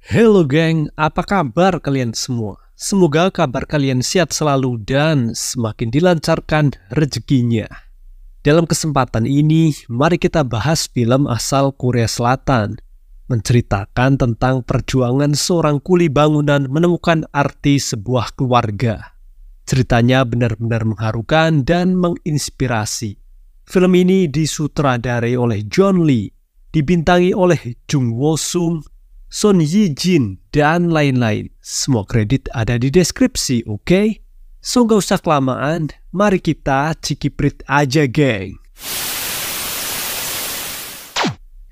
Halo geng, apa kabar kalian semua? Semoga kabar kalian sehat selalu dan semakin dilancarkan rezekinya. Dalam kesempatan ini, mari kita bahas film asal Korea Selatan. Menceritakan tentang perjuangan seorang kuli bangunan menemukan arti sebuah keluarga. Ceritanya benar-benar mengharukan dan menginspirasi. Film ini disutradarai oleh John Lee, dibintangi oleh Jung Woo Sung, Son Ye Jin, dan lain-lain. Semua kredit ada di deskripsi, oke? So gak usah kelamaan, mari kita cikiprit aja geng.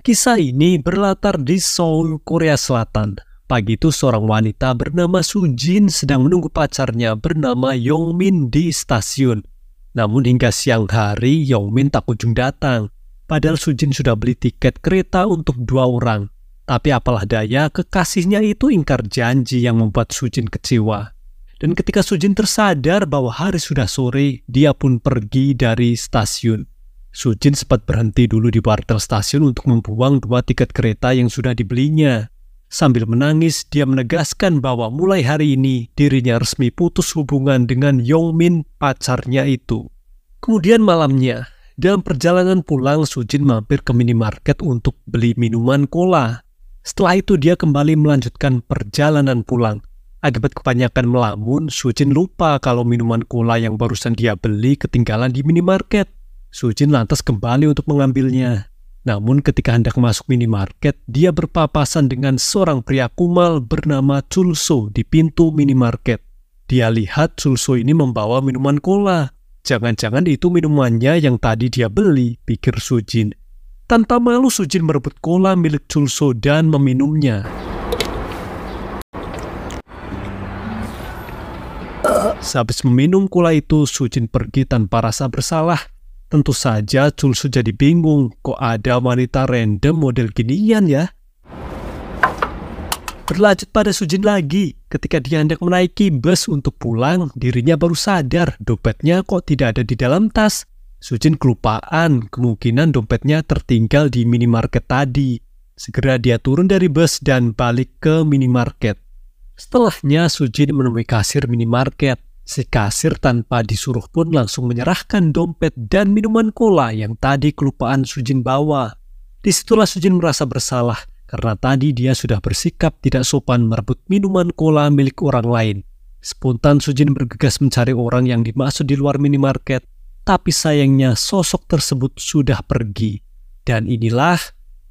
Kisah ini berlatar di Seoul, Korea Selatan. Pagi itu seorang wanita bernama Soo Jin sedang menunggu pacarnya bernama Yong Min di stasiun. Namun hingga siang hari, Yong Min tak kunjung datang. Padahal Soo Jin sudah beli tiket kereta untuk 2 orang. Tapi apalah daya, kekasihnya itu ingkar janji yang membuat Soo Jin kecewa. Dan ketika Soo Jin tersadar bahwa hari sudah sore, dia pun pergi dari stasiun. Soo Jin sempat berhenti dulu di wartel stasiun untuk membuang 2 tiket kereta yang sudah dibelinya. Sambil menangis, dia menegaskan bahwa mulai hari ini dirinya resmi putus hubungan dengan Yong Min, pacarnya itu. Kemudian malamnya, dalam perjalanan pulang, Soo Jin mampir ke minimarket untuk beli minuman cola. Setelah itu dia kembali melanjutkan perjalanan pulang. Akibat kebanyakan melamun, Soo Jin lupa kalau minuman cola yang barusan dia beli ketinggalan di minimarket. Soo Jin lantas kembali untuk mengambilnya. Namun ketika hendak masuk minimarket, dia berpapasan dengan seorang pria kumal bernama Chul So di pintu minimarket. Dia lihat Chul So ini membawa minuman cola. Jangan-jangan itu minumannya yang tadi dia beli, pikir Soo Jin. Tanpa malu, Soo Jin merebut cola milik Chul So dan meminumnya. Sehabis meminum cola itu, Soo Jin pergi tanpa rasa bersalah. Tentu saja Chul So jadi bingung, kok ada wanita random model ginian ya? Berlanjut pada Soo Jin lagi, ketika dia hendak menaiki bus untuk pulang, dirinya baru sadar dompetnya kok tidak ada di dalam tas. Soo Jin kelupaan, kemungkinan dompetnya tertinggal di minimarket tadi. Segera dia turun dari bus dan balik ke minimarket. Setelahnya Soo Jin menemui kasir minimarket. Si kasir tanpa disuruh pun langsung menyerahkan dompet dan minuman cola yang tadi kelupaan Soo Jin bawa. Disitulah Soo Jin merasa bersalah karena tadi dia sudah bersikap tidak sopan merebut minuman cola milik orang lain. Spontan Soo Jin bergegas mencari orang yang dimaksud di luar minimarket. Tapi sayangnya sosok tersebut sudah pergi. Dan inilah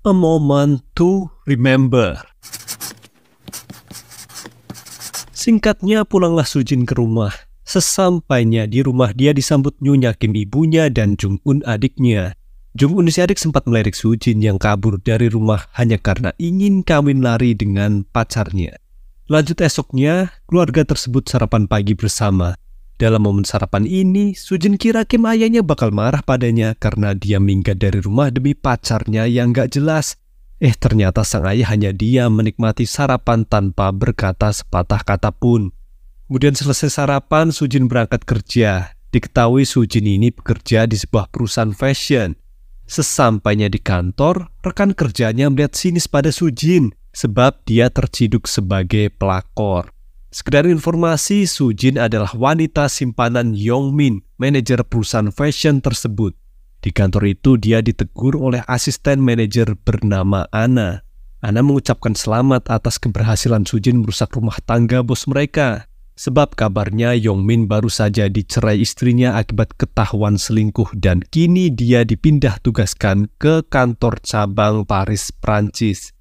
a moment to remember. Singkatnya pulanglah Soo Jin ke rumah. Sesampainya di rumah dia disambut Nyonya Kim ibunya dan Jung Un adiknya. Jung Un si adik sempat melirik Soo Jin yang kabur dari rumah hanya karena ingin kawin lari dengan pacarnya. Lanjut esoknya, keluarga tersebut sarapan pagi bersama. Dalam momen sarapan ini, Soo Jin kira Kim ayahnya bakal marah padanya karena dia minggat dari rumah demi pacarnya yang gak jelas. Ternyata sang ayah hanya diam menikmati sarapan tanpa berkata sepatah kata pun. Kemudian selesai sarapan, Soo Jin berangkat kerja. Diketahui Soo Jin ini bekerja di sebuah perusahaan fashion. Sesampainya di kantor, rekan kerjanya melihat sinis pada Soo Jin sebab dia terciduk sebagai pelakor. Sekedar informasi, Soo Jin adalah wanita simpanan Yong Min, manajer perusahaan fashion tersebut. Di kantor itu dia ditegur oleh asisten manajer bernama Anna. Anna mengucapkan selamat atas keberhasilan Soo Jin merusak rumah tangga bos mereka. Sebab kabarnya Yong Min baru saja dicerai istrinya akibat ketahuan selingkuh dan kini dia dipindah tugaskan ke kantor cabang Paris, Prancis.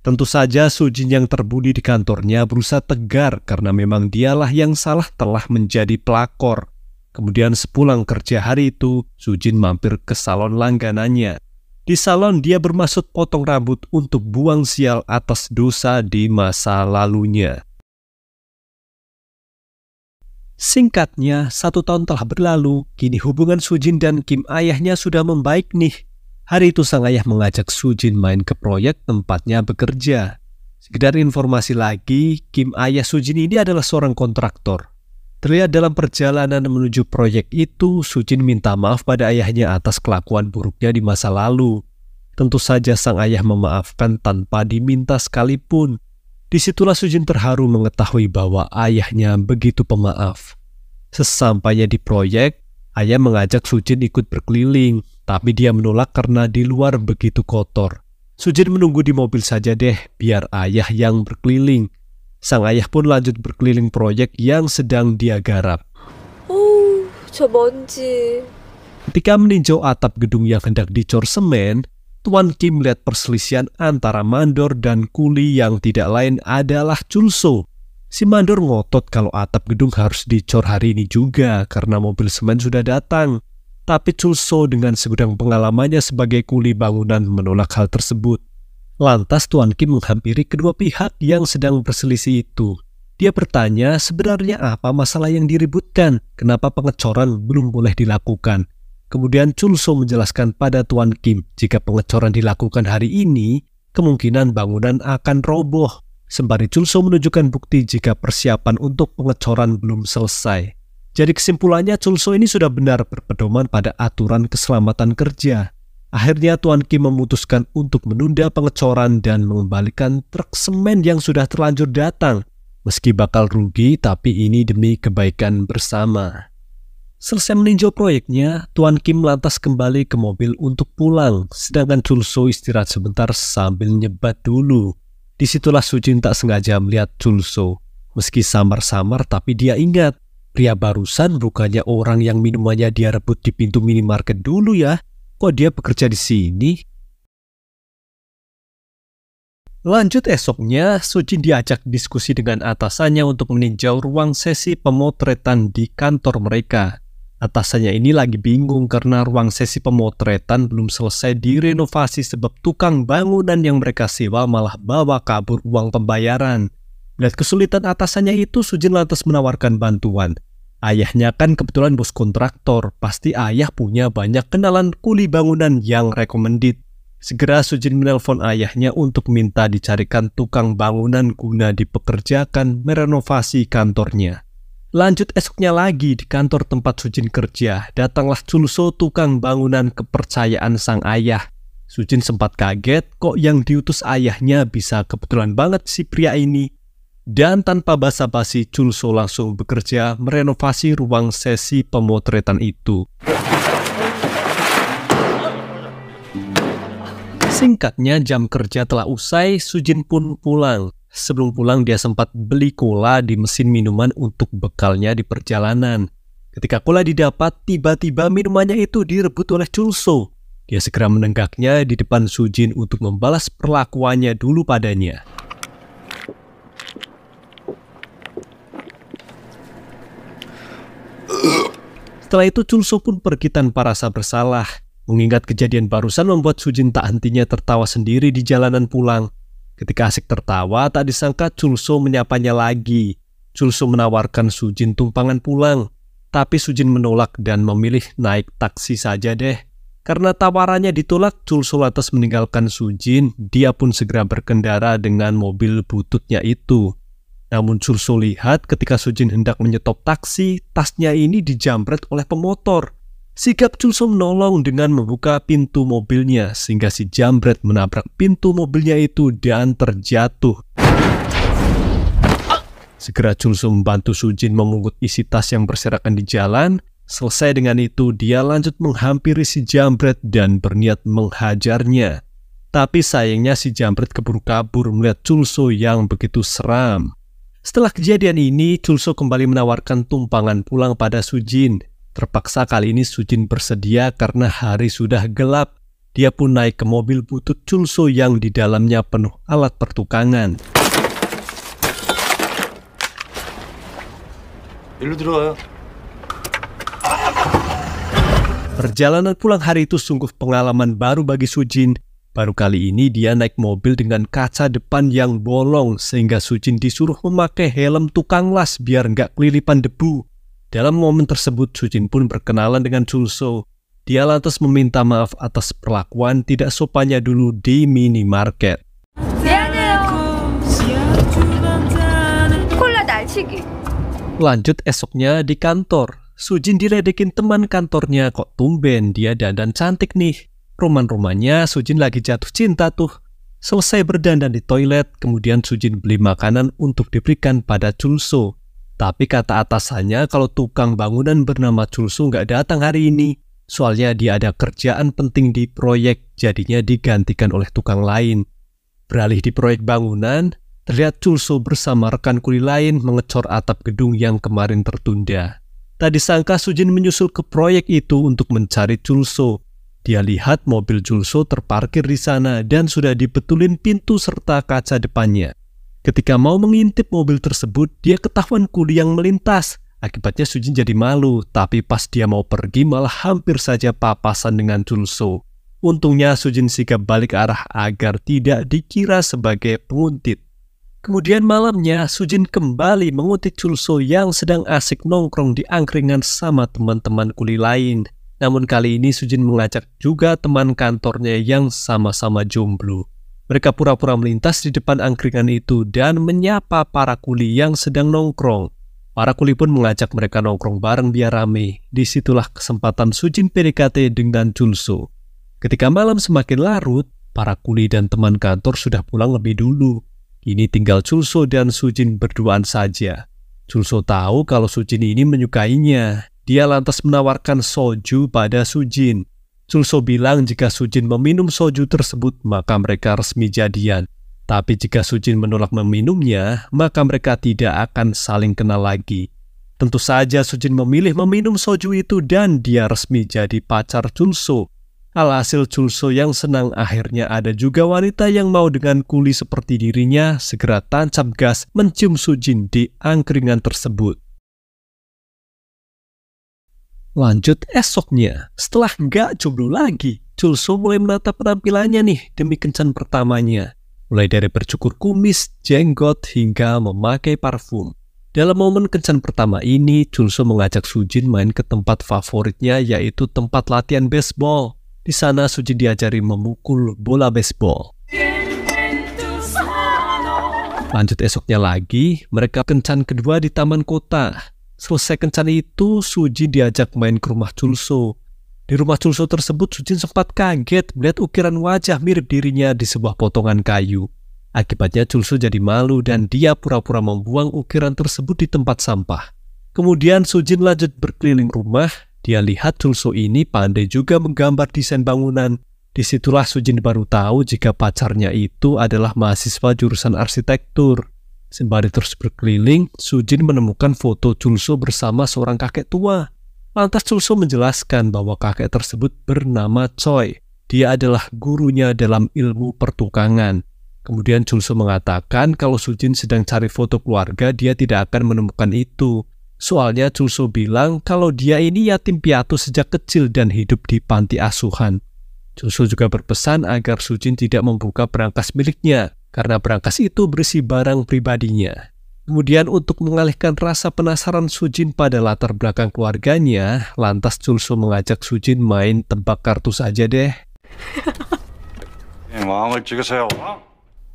Tentu saja Soo Jin yang terbuli di kantornya berusaha tegar karena memang dialah yang salah telah menjadi pelakor. Kemudian sepulang kerja hari itu, Soo Jin mampir ke salon langganannya. Di salon dia bermaksud potong rambut untuk buang sial atas dosa di masa lalunya. Singkatnya, 1 tahun telah berlalu, kini hubungan Soo Jin dan Kim ayahnya sudah membaik nih. Hari itu sang ayah mengajak Soo Jin main ke proyek tempatnya bekerja. Sekedar informasi lagi, Kim ayah Soo Jin ini adalah seorang kontraktor. Terlihat dalam perjalanan menuju proyek itu, Soo Jin minta maaf pada ayahnya atas kelakuan buruknya di masa lalu. Tentu saja sang ayah memaafkan tanpa diminta sekalipun. Disitulah Sujin terharu mengetahui bahwa ayahnya begitu pemaaf. Sesampainya di proyek, ayah mengajak Sujin ikut berkeliling, tapi dia menolak karena di luar begitu kotor. Sujin menunggu di mobil saja deh, biar ayah yang berkeliling. Sang ayah pun lanjut berkeliling proyek yang sedang dia garap. 저 먼지. Ketika meninjau atap gedung yang hendak dicor semen, Tuan Kim melihat perselisihan antara mandor dan kuli yang tidak lain adalah Chulso. Si mandor ngotot kalau atap gedung harus dicor hari ini juga karena mobil semen sudah datang. Tapi Chulso dengan segudang pengalamannya sebagai kuli bangunan menolak hal tersebut. Lantas Tuan Kim menghampiri kedua pihak yang sedang berselisih itu. Dia bertanya sebenarnya apa masalah yang diributkan, kenapa pengecoran belum boleh dilakukan. Kemudian Chulso menjelaskan pada Tuan Kim, jika pengecoran dilakukan hari ini, kemungkinan bangunan akan roboh. Sembari Chulso menunjukkan bukti jika persiapan untuk pengecoran belum selesai. Jadi kesimpulannya Chulso ini sudah benar berpedoman pada aturan keselamatan kerja. Akhirnya Tuan Kim memutuskan untuk menunda pengecoran dan mengembalikan truk semen yang sudah terlanjur datang. Meski bakal rugi, tapi ini demi kebaikan bersama. Selesai meninjau proyeknya, Tuan Kim lantas kembali ke mobil untuk pulang, sedangkan Chulso istirahat sebentar sambil nyebat dulu. Disitulah Sujin tak sengaja melihat Chulso. Meski samar-samar, tapi dia ingat, pria barusan bukannya orang yang minumannya dia rebut di pintu minimarket dulu ya? Kok dia bekerja di sini? Lanjut esoknya, Sujin diajak diskusi dengan atasannya untuk meninjau ruang sesi pemotretan di kantor mereka. Atasannya ini lagi bingung karena ruang sesi pemotretan belum selesai direnovasi sebab tukang bangunan yang mereka sewa malah bawa kabur uang pembayaran. Melihat kesulitan atasannya itu, Sujin lantas menawarkan bantuan. Ayahnya kan kebetulan bos kontraktor, pasti ayah punya banyak kenalan kuli bangunan yang recommended. Segera Sujin menelpon ayahnya untuk minta dicarikan tukang bangunan guna dipekerjakan merenovasi kantornya. Lanjut esoknya lagi di kantor tempat Sujin kerja, datanglah Chulso tukang bangunan kepercayaan sang ayah. Sujin sempat kaget kok yang diutus ayahnya bisa kebetulan banget si pria ini. Dan tanpa basa-basi Chulso langsung bekerja merenovasi ruang sesi pemotretan itu. Singkatnya jam kerja telah usai, Sujin pun pulang. Sebelum pulang dia sempat beli cola di mesin minuman untuk bekalnya di perjalanan. Ketika cola didapat, tiba-tiba minumannya itu direbut oleh Chulso. Dia segera menenggaknya di depan Sujin untuk membalas perlakuannya dulu padanya. Setelah itu Chulso pun pergi tanpa rasa bersalah. Mengingat kejadian barusan membuat Sujin tak hentinya tertawa sendiri di jalanan pulang. Ketika asik tertawa, tak disangka Chulso menyapanya lagi. Chulso menawarkan Sujin tumpangan pulang, tapi Sujin menolak dan memilih naik taksi saja deh. Karena tawarannya ditolak, Chulso lantas meninggalkan Sujin. Dia pun segera berkendara dengan mobil bututnya itu. Namun Chulso lihat ketika Sujin hendak menyetop taksi, tasnya ini dijamret oleh pemotor. Sigap Chulso menolong dengan membuka pintu mobilnya sehingga si jambret menabrak pintu mobilnya itu dan terjatuh. Segera Chulso membantu Sujin memungut isi tas yang berserakan di jalan. Selesai dengan itu, dia lanjut menghampiri si jambret dan berniat menghajarnya. Tapi sayangnya si jambret keburu kabur melihat Chulso yang begitu seram. Setelah kejadian ini, Chulso kembali menawarkan tumpangan pulang pada Sujin. Terpaksa kali ini Sujin bersedia karena hari sudah gelap. Dia pun naik ke mobil butut Chulso yang di dalamnya penuh alat pertukangan. Perjalanan pulang hari itu sungguh pengalaman baru bagi Sujin. Baru kali ini dia naik mobil dengan kaca depan yang bolong sehingga Sujin disuruh memakai helm tukang las biar nggak kelilipan debu. Dalam momen tersebut, Sujin pun berkenalan dengan Chulso. Dia lantas meminta maaf atas perlakuan tidak sopannya dulu di minimarket. Lanjut esoknya di kantor. Sujin diledekin teman kantornya, kok tumben dia dandan cantik nih. Roman-romannya Sujin lagi jatuh cinta tuh. Selesai berdandan di toilet, kemudian Sujin beli makanan untuk diberikan pada Chulso. Tapi kata atasannya kalau tukang bangunan bernama Chulso nggak datang hari ini. Soalnya dia ada kerjaan penting di proyek, jadinya digantikan oleh tukang lain. Beralih di proyek bangunan, terlihat Chulso bersama rekan kuli lain mengecor atap gedung yang kemarin tertunda. Tak disangka Sujin menyusul ke proyek itu untuk mencari Chulso. Dia lihat mobil Chulso terparkir di sana dan sudah dibetulin pintu serta kaca depannya. Ketika mau mengintip mobil tersebut, dia ketahuan kuli yang melintas. Akibatnya Sujin jadi malu, tapi pas dia mau pergi malah hampir saja papasan dengan Chulso. Untungnya Sujin sigap balik arah agar tidak dikira sebagai penguntit. Kemudian malamnya Sujin kembali menguntit Chulso yang sedang asik nongkrong di angkringan sama teman-teman kuli lain. Namun kali ini Sujin mengajak juga teman kantornya yang sama-sama jomblo. Mereka pura-pura melintas di depan angkringan itu dan menyapa para kuli yang sedang nongkrong. Para kuli pun mengajak mereka nongkrong bareng biar rame. Disitulah kesempatan Sujin PDKT dengan Chulso. Ketika malam semakin larut, para kuli dan teman kantor sudah pulang lebih dulu. Kini tinggal Chulso dan Sujin berduaan saja. Chulso tahu kalau Sujin ini menyukainya. Dia lantas menawarkan soju pada Sujin. Chulso bilang jika Sujin meminum soju tersebut, maka mereka resmi jadian. Tapi jika Sujin menolak meminumnya, maka mereka tidak akan saling kenal lagi. Tentu saja Sujin memilih meminum soju itu dan dia resmi jadi pacar Chulso. Alhasil Chulso yang senang akhirnya ada juga wanita yang mau dengan kuli seperti dirinya segera tancap gas mencium Sujin di angkringan tersebut. Lanjut esoknya, setelah nggak jomblo lagi, Chulso mulai menata penampilannya nih demi kencan pertamanya. Mulai dari bercukur kumis, jenggot, hingga memakai parfum. Dalam momen kencan pertama ini, Chulso mengajak Sujin main ke tempat favoritnya yaitu tempat latihan baseball. Di sana Sujin diajari memukul bola baseball. Lanjut esoknya lagi, mereka kencan kedua di taman kota. Selesai kencan itu, Sujin diajak main ke rumah Chulso. Di rumah Chulso tersebut, Sujin sempat kaget melihat ukiran wajah mirip dirinya di sebuah potongan kayu. Akibatnya Chulso jadi malu dan dia pura-pura membuang ukiran tersebut di tempat sampah. Kemudian Sujin lanjut berkeliling rumah. Dia lihat Chulso ini pandai juga menggambar desain bangunan. Disitulah Sujin baru tahu jika pacarnya itu adalah mahasiswa jurusan arsitektur. Sembari terus berkeliling, Sujin menemukan foto Chulso bersama seorang kakek tua. Lantas Chulso menjelaskan bahwa kakek tersebut bernama Choi. Dia adalah gurunya dalam ilmu pertukangan. Kemudian Chulso mengatakan kalau Sujin sedang cari foto keluarga, dia tidak akan menemukan itu. Soalnya Chulso bilang kalau dia ini yatim piatu sejak kecil dan hidup di panti asuhan. Chulso juga berpesan agar Sujin tidak membuka berangkas miliknya, karena berangkas itu berisi barang pribadinya. Kemudian untuk mengalihkan rasa penasaran Sujin pada latar belakang keluarganya, lantas Chulso mengajak Sujin main tebak kartu saja deh.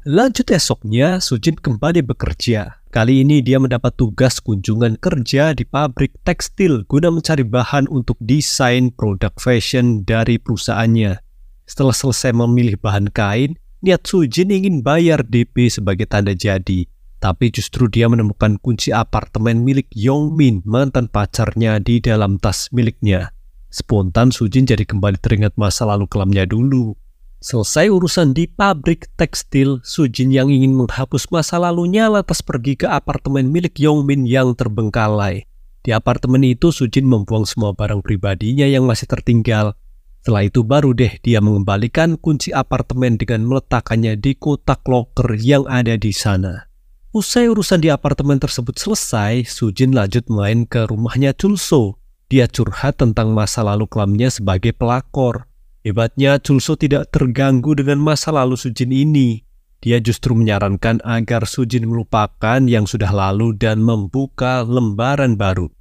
Lanjut esoknya, Sujin kembali bekerja. Kali ini dia mendapat tugas kunjungan kerja di pabrik tekstil guna mencari bahan untuk desain produk fashion dari perusahaannya. Setelah selesai memilih bahan kain, niat Sujin ingin bayar DP sebagai tanda jadi. Tapi justru dia menemukan kunci apartemen milik Yongmin, mantan pacarnya, di dalam tas miliknya. Spontan Sujin jadi kembali teringat masa lalu kelamnya dulu. Selesai urusan di pabrik tekstil, Sujin yang ingin menghapus masa lalunya lantas pergi ke apartemen milik Yongmin yang terbengkalai. Di apartemen itu Sujin membuang semua barang pribadinya yang masih tertinggal. Setelah itu baru deh dia mengembalikan kunci apartemen dengan meletakkannya di kotak loker yang ada di sana. Usai urusan di apartemen tersebut selesai, Sujin lanjut main ke rumahnya Chulso. Dia curhat tentang masa lalu kelamnya sebagai pelakor. Hebatnya Chulso tidak terganggu dengan masa lalu Sujin ini. Dia justru menyarankan agar Sujin melupakan yang sudah lalu dan membuka lembaran baru.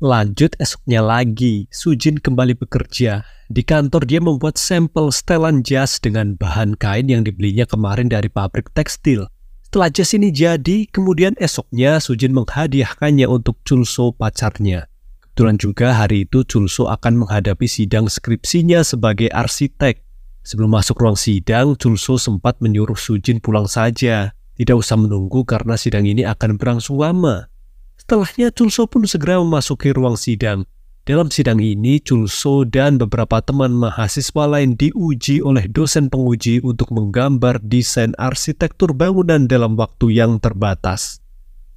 Lanjut esoknya lagi, Sujin kembali bekerja. Di kantor dia membuat sampel setelan jas dengan bahan kain yang dibelinya kemarin dari pabrik tekstil. Setelah jas ini jadi, kemudian esoknya Sujin menghadiahkannya untuk Chulso pacarnya. Kebetulan juga hari itu Chulso akan menghadapi sidang skripsinya sebagai arsitek. Sebelum masuk ruang sidang, Chulso sempat menyuruh Sujin pulang saja. Tidak usah menunggu karena sidang ini akan berlangsung lama. Setelahnya Chulso pun segera memasuki ruang sidang. Dalam sidang ini, Chulso dan beberapa teman mahasiswa lain diuji oleh dosen penguji untuk menggambar desain arsitektur bangunan dalam waktu yang terbatas.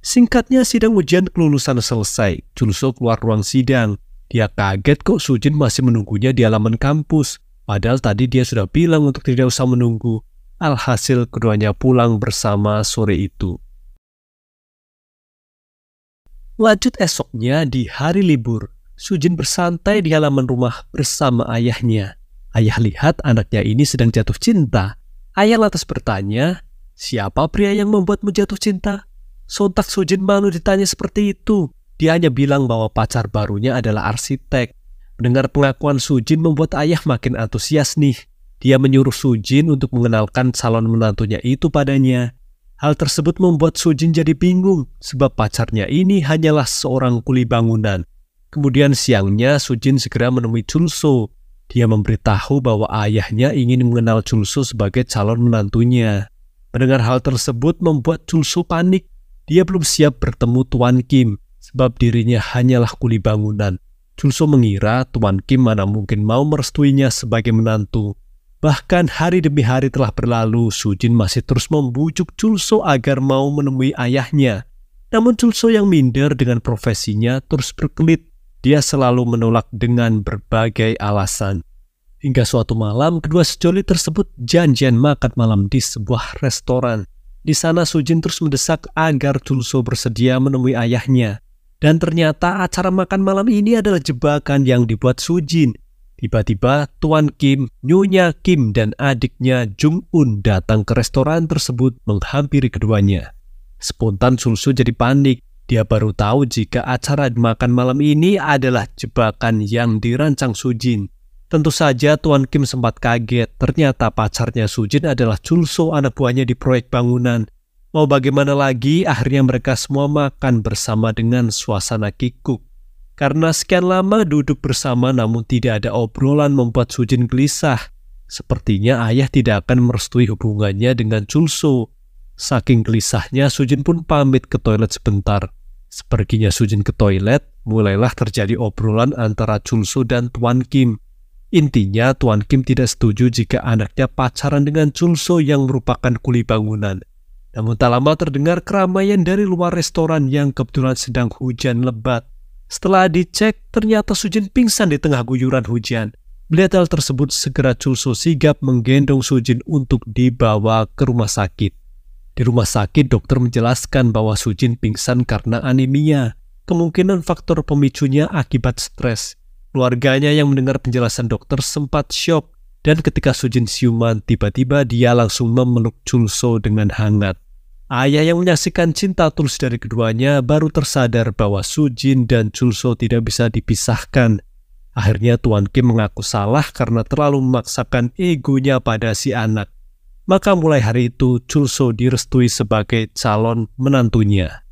Singkatnya, sidang ujian kelulusan selesai. Chulso keluar ruang sidang. Dia kaget kok Sujin masih menunggunya di halaman kampus. Padahal tadi dia sudah bilang untuk tidak usah menunggu. Alhasil keduanya pulang bersama sore itu. Lanjut esoknya di hari libur, Sujin bersantai di halaman rumah bersama ayahnya. Ayah lihat anaknya ini sedang jatuh cinta. Ayah lantas bertanya, "Siapa pria yang membuatmu jatuh cinta?" Sontak Sujin malu ditanya seperti itu. Dia hanya bilang bahwa pacar barunya adalah arsitek. Mendengar pengakuan Sujin membuat ayah makin antusias nih. Dia menyuruh Sujin untuk mengenalkan calon menantunya itu padanya. Hal tersebut membuat Sujin jadi bingung sebab pacarnya ini hanyalah seorang kuli bangunan. Kemudian siangnya Sujin segera menemui Chulso. Dia memberitahu bahwa ayahnya ingin mengenal Chulso sebagai calon menantunya. Mendengar hal tersebut membuat Chulso panik. Dia belum siap bertemu Tuan Kim sebab dirinya hanyalah kuli bangunan. Chulso mengira Tuan Kim mana mungkin mau merestuinya sebagai menantu. Bahkan hari demi hari telah berlalu, Sujin masih terus membujuk Chulso agar mau menemui ayahnya. Namun Chulso yang minder dengan profesinya terus berkelit. Dia selalu menolak dengan berbagai alasan. Hingga suatu malam, kedua sejoli tersebut janjian makan malam di sebuah restoran. Di sana Sujin terus mendesak agar Chulso bersedia menemui ayahnya. Dan ternyata acara makan malam ini adalah jebakan yang dibuat Sujin. Tiba-tiba Tuan Kim, Nyonya Kim, dan adiknya Jung Un datang ke restoran tersebut menghampiri keduanya. Spontan Chulso jadi panik. Dia baru tahu jika acara makan malam ini adalah jebakan yang dirancang Sujin. Tentu saja Tuan Kim sempat kaget. Ternyata pacarnya Sujin adalah Chulso, anak buahnya di proyek bangunan. Mau bagaimana lagi, akhirnya mereka semua makan bersama dengan suasana kikuk. Karena sekian lama duduk bersama namun tidak ada obrolan membuat Sujin gelisah. Sepertinya ayah tidak akan merestui hubungannya dengan Chulso. Saking gelisahnya, Sujin pun pamit ke toilet sebentar. Sepertinya Sujin ke toilet, mulailah terjadi obrolan antara Chulso dan Tuan Kim. Intinya, Tuan Kim tidak setuju jika anaknya pacaran dengan Chulso yang merupakan kuli bangunan. Namun tak lama terdengar keramaian dari luar restoran yang kebetulan sedang hujan lebat. Setelah dicek, ternyata Sujin pingsan di tengah guyuran hujan. Melihat hal tersebut, segera Chulso sigap menggendong Sujin untuk dibawa ke rumah sakit. Di rumah sakit, dokter menjelaskan bahwa Sujin pingsan karena anemia. Kemungkinan faktor pemicunya akibat stres. Keluarganya yang mendengar penjelasan dokter sempat syok. Dan ketika Sujin siuman, tiba-tiba dia langsung memeluk Chulso dengan hangat. Ayah yang menyaksikan cinta tulus dari keduanya baru tersadar bahwa Sujin dan Chulso tidak bisa dipisahkan. Akhirnya Tuan Kim mengaku salah karena terlalu memaksakan egonya pada si anak. Maka mulai hari itu Chulso direstui sebagai calon menantunya.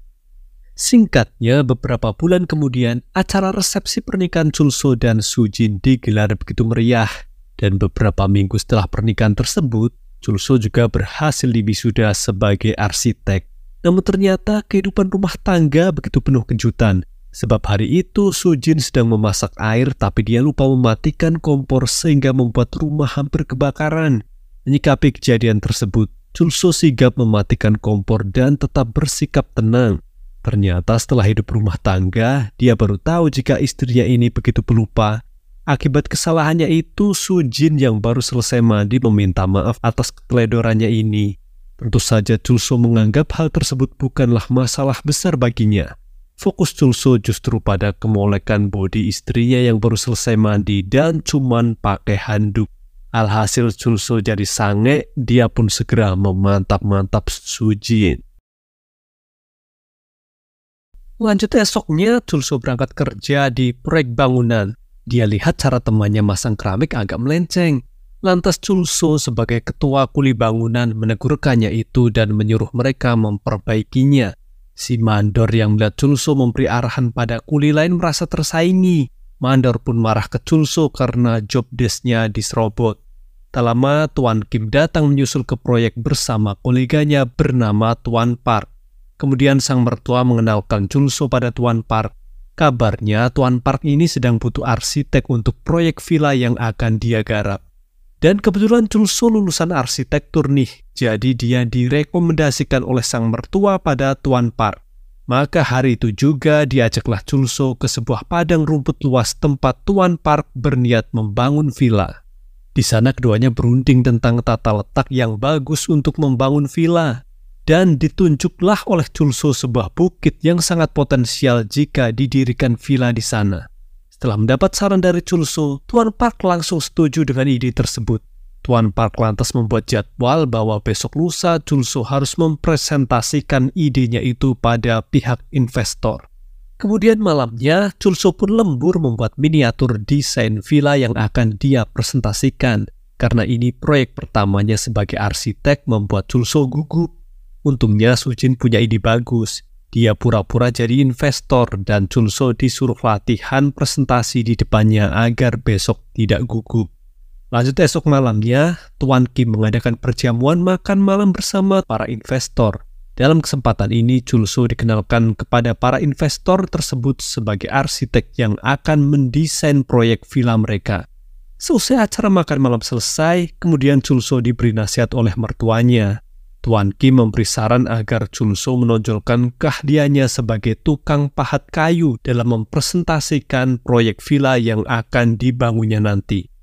Singkatnya, beberapa bulan kemudian acara resepsi pernikahan Chulso dan Sujin digelar begitu meriah. Dan beberapa minggu setelah pernikahan tersebut, Chulso juga berhasil diwisuda sebagai arsitek. Namun ternyata kehidupan rumah tangga begitu penuh kejutan. Sebab hari itu Sujin sedang memasak air tapi dia lupa mematikan kompor sehingga membuat rumah hampir kebakaran. Menyikapi kejadian tersebut, Chulso sigap mematikan kompor dan tetap bersikap tenang. Ternyata setelah hidup rumah tangga, dia baru tahu jika istrinya ini begitu pelupa. Akibat kesalahannya itu, Sujin yang baru selesai mandi meminta maaf atas keteledorannya ini. Tentu saja Chulso menganggap hal tersebut bukanlah masalah besar baginya. Fokus Chulso justru pada kemolekan bodi istrinya yang baru selesai mandi dan cuman pakai handuk. Alhasil Chulso jadi sange, dia pun segera memantap-mantap Sujin. Lanjut esoknya, Chulso berangkat kerja di proyek bangunan. Dia lihat cara temannya masang keramik agak melenceng. Lantas Chulso sebagai ketua kuli bangunan menegurkannya itu dan menyuruh mereka memperbaikinya. Si mandor yang melihat Chulso memberi arahan pada kuli lain merasa tersaingi. Mandor pun marah ke Chulso karena job desk-nya diserobot. Tak lama, Tuan Kim datang menyusul ke proyek bersama koleganya bernama Tuan Park. Kemudian sang mertua mengenalkan Chul So pada Tuan Park. Kabarnya Tuan Park ini sedang butuh arsitek untuk proyek villa yang akan dia garap. Dan kebetulan Chul So lulusan arsitektur nih, jadi dia direkomendasikan oleh sang mertua pada Tuan Park. Maka hari itu juga diajaklah Chul So ke sebuah padang rumput luas tempat Tuan Park berniat membangun villa. Di sana keduanya berunding tentang tata letak yang bagus untuk membangun villa. Dan ditunjuklah oleh Chul So sebuah bukit yang sangat potensial jika didirikan villa di sana. Setelah mendapat saran dari Chul So, Tuan Park langsung setuju dengan ide tersebut. Tuan Park lantas membuat jadwal bahwa besok lusa Chul So harus mempresentasikan idenya itu pada pihak investor. Kemudian malamnya, Chul So pun lembur membuat miniatur desain villa yang akan dia presentasikan. Karena ini proyek pertamanya sebagai arsitek membuat Chul So gugup. Untungnya Sujin punya ide bagus. Dia pura-pura jadi investor dan Chul So disuruh latihan presentasi di depannya agar besok tidak gugup. Lanjut esok malamnya, Tuan Kim mengadakan perjamuan makan malam bersama para investor. Dalam kesempatan ini, Chul So dikenalkan kepada para investor tersebut sebagai arsitek yang akan mendesain proyek villa mereka. Seusai acara makan malam selesai, kemudian Chul So diberi nasihat oleh mertuanya. Tuan Kim memberi saran agar Chul So menonjolkan keahliannya sebagai tukang pahat kayu dalam mempresentasikan proyek villa yang akan dibangunnya nanti.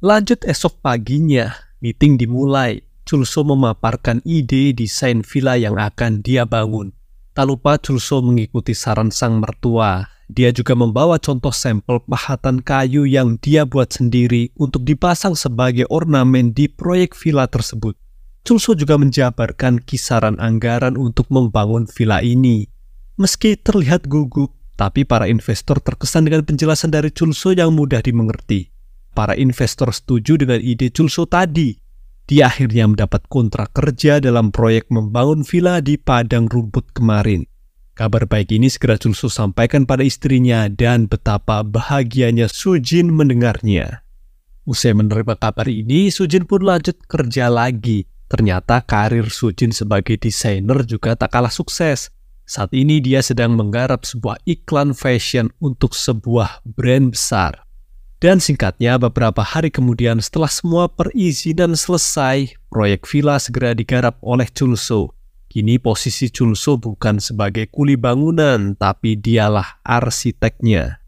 Lanjut esok paginya, meeting dimulai. Chul So memaparkan ide desain villa yang akan dia bangun. Tak lupa Chul So mengikuti saran sang mertua. Dia juga membawa contoh sampel pahatan kayu yang dia buat sendiri untuk dipasang sebagai ornamen di proyek villa tersebut. Chul So juga menjabarkan kisaran anggaran untuk membangun villa ini. Meski terlihat gugup, tapi para investor terkesan dengan penjelasan dari Chul So yang mudah dimengerti. Para investor setuju dengan ide Chul So tadi. Dia akhirnya mendapat kontrak kerja dalam proyek membangun villa di padang rumput kemarin. Kabar baik ini segera Chul So sampaikan pada istrinya dan betapa bahagianya Sujin mendengarnya. Usai menerima kabar ini, Sujin pun lanjut kerja lagi. Ternyata karir Sujin sebagai desainer juga tak kalah sukses. Saat ini dia sedang menggarap sebuah iklan fashion untuk sebuah brand besar. Dan singkatnya, beberapa hari kemudian setelah semua perizinan selesai, proyek villa segera digarap oleh Chul So. Kini posisi Chul So bukan sebagai kuli bangunan, tapi dialah arsiteknya.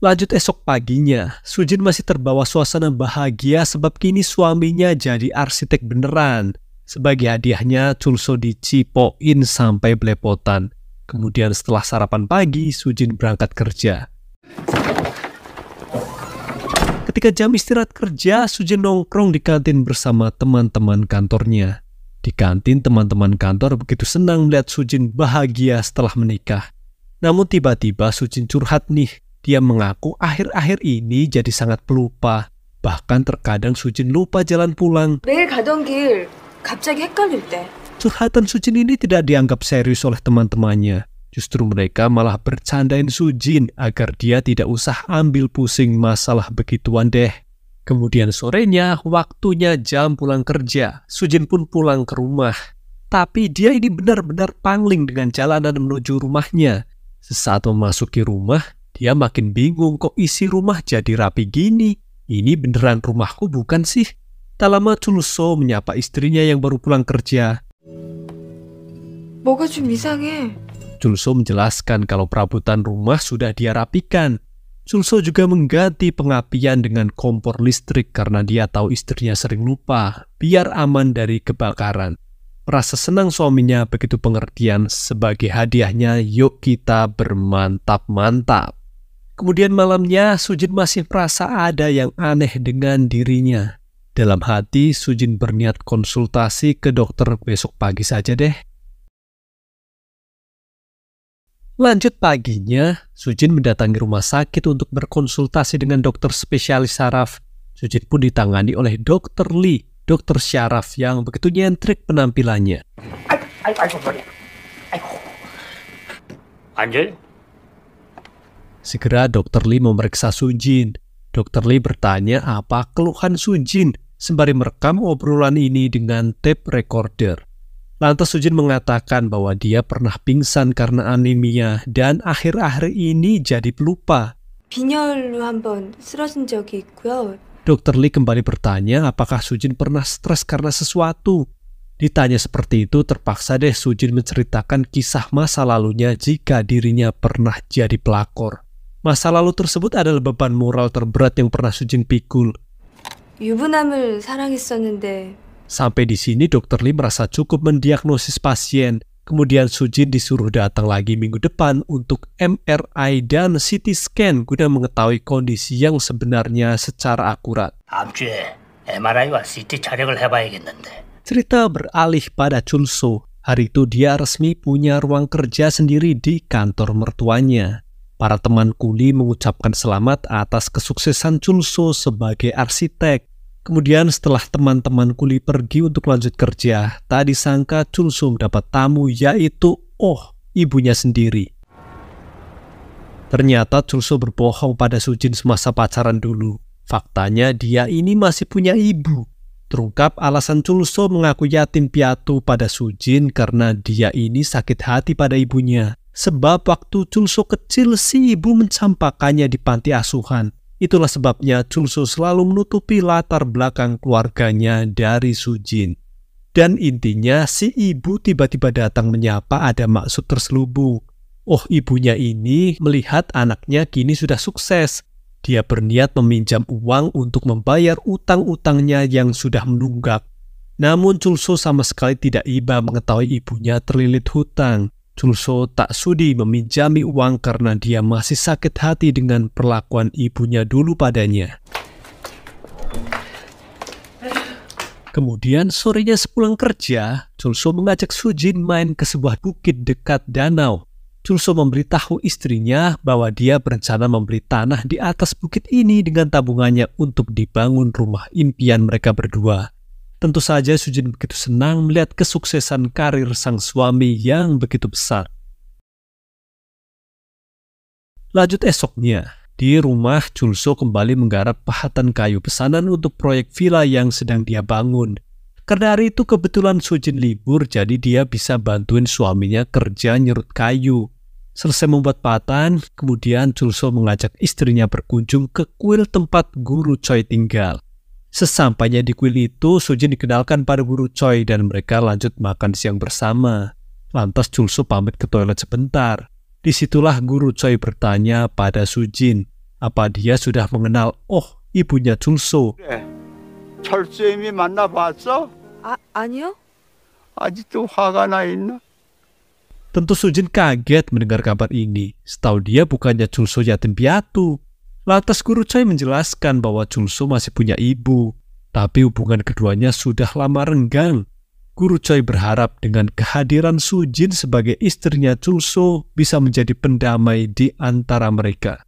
Lanjut esok paginya, Sujin masih terbawa suasana bahagia sebab kini suaminya jadi arsitek beneran. Sebagai hadiahnya, Chul So dicipoin sampai belepotan. Kemudian setelah sarapan pagi, Sujin berangkat kerja. Ketika jam istirahat kerja, Sujin nongkrong di kantin bersama teman-teman kantornya. Di kantin, teman-teman kantor begitu senang melihat Sujin bahagia setelah menikah. Namun tiba-tiba Sujin curhat nih. Dia mengaku akhir-akhir ini jadi sangat pelupa. Bahkan terkadang Sujin lupa jalan pulang. 매일 가던 길 갑자기 헷갈릴 때. Curhatan Sujin ini tidak dianggap serius oleh teman-temannya. Justru mereka malah bercandain Sujin agar dia tidak usah ambil pusing masalah begituan deh. Kemudian sorenya, waktunya jam pulang kerja. Sujin pun pulang ke rumah. Tapi dia ini benar-benar pangling dengan jalanan menuju rumahnya. Sesaat memasuki rumah, dia makin bingung kok isi rumah jadi rapi gini. Ini beneran rumahku bukan sih? Tak lama Chul So menyapa istrinya yang baru pulang kerja. 뭐가 좀 이상해. Chul So menjelaskan kalau perabotan rumah sudah dia rapikan. Chul So juga mengganti pengapian dengan kompor listrik karena dia tahu istrinya sering lupa, biar aman dari kebakaran. Merasa senang suaminya begitu pengertian, sebagai hadiahnya yuk kita bermantap-mantap. Kemudian malamnya Sujin masih merasa ada yang aneh dengan dirinya. Dalam hati Sujin berniat konsultasi ke dokter besok pagi saja deh. Lanjut paginya, Sujin mendatangi rumah sakit untuk berkonsultasi dengan dokter spesialis saraf. Sujin pun ditangani oleh Dr. Lee, dokter syaraf yang begitu nyentrik penampilannya. Segera Dr. Lee memeriksa Sujin. Dr. Lee bertanya apa keluhan Sujin sembari merekam obrolan ini dengan tape recorder. Lantas Sujin mengatakan bahwa dia pernah pingsan karena anemia dan akhir-akhir ini jadi pelupa. 빈혈로 한번 쓰러진 적이 있고요. Dr. Lee kembali bertanya apakah Sujin pernah stres karena sesuatu. Ditanya seperti itu, terpaksa deh Sujin menceritakan kisah masa lalunya jika dirinya pernah jadi pelakor. Masa lalu tersebut adalah beban moral terberat yang pernah Sujin pikul. 유부남을 사랑했었는데 Sampai di sini Dr. Lee merasa cukup mendiagnosis pasien. Kemudian Sujin disuruh datang lagi minggu depan untuk MRI dan CT scan guna mengetahui kondisi yang sebenarnya secara akurat. 다음 주에 MRI와 CT 촬영을 해봐야겠는데. Cerita beralih pada Chulso. Hari itu dia resmi punya ruang kerja sendiri di kantor mertuanya. Para teman kuli mengucapkan selamat atas kesuksesan Chulso sebagai arsitek. Kemudian setelah teman-teman kuli pergi untuk lanjut kerja, tak disangka Chulso mendapat tamu yaitu ibunya sendiri. Ternyata Chulso berbohong pada Sujin semasa pacaran dulu. Faktanya dia ini masih punya ibu. Terungkap alasan Chulso mengaku yatim piatu pada Sujin karena dia ini sakit hati pada ibunya. Sebab waktu Chulso kecil si ibu mencampakkannya di panti asuhan. Itulah sebabnya Chulso selalu menutupi latar belakang keluarganya dari Sujin. Dan intinya si ibu tiba-tiba datang menyapa ada maksud terselubung. Ibunya ini melihat anaknya kini sudah sukses. Dia berniat meminjam uang untuk membayar utang-utangnya yang sudah menunggak. Namun Chulso sama sekali tidak iba mengetahui ibunya terlilit hutang. Chulso tak sudi meminjami uang karena dia masih sakit hati dengan perlakuan ibunya dulu padanya. Kemudian sorenya sepulang kerja, Chulso mengajak Sujin main ke sebuah bukit dekat danau. Chulso memberitahu istrinya bahwa dia berencana membeli tanah di atas bukit ini dengan tabungannya untuk dibangun rumah impian mereka berdua. Tentu saja Sujin begitu senang melihat kesuksesan karir sang suami yang begitu besar. Lanjut esoknya, di rumah Chulso kembali menggarap pahatan kayu pesanan untuk proyek villa yang sedang dia bangun. Karena hari itu kebetulan Sujin libur, jadi dia bisa bantuin suaminya kerja nyerut kayu. Selesai membuat pahatan, kemudian Chulso mengajak istrinya berkunjung ke kuil tempat Guru Choi tinggal. Sesampainya di kuil itu, Sujin dikenalkan pada Guru Choi dan mereka lanjut makan siang bersama. Lantas Chulso pamit ke toilet sebentar. Disitulah Guru Choi bertanya pada Sujin, apa dia sudah mengenal ibunya Chulso. 철수님이 만나봤어? 아니요? 아직도 화가 나 있나? Tentu Sujin kaget mendengar kabar ini. Setahu dia bukannya Chulso yatim piatu. Lantas Guru Choi menjelaskan bahwa Chulso masih punya ibu, tapi hubungan keduanya sudah lama renggang. Guru Choi berharap dengan kehadiran Sujin sebagai istrinya Chulso bisa menjadi pendamai di antara mereka.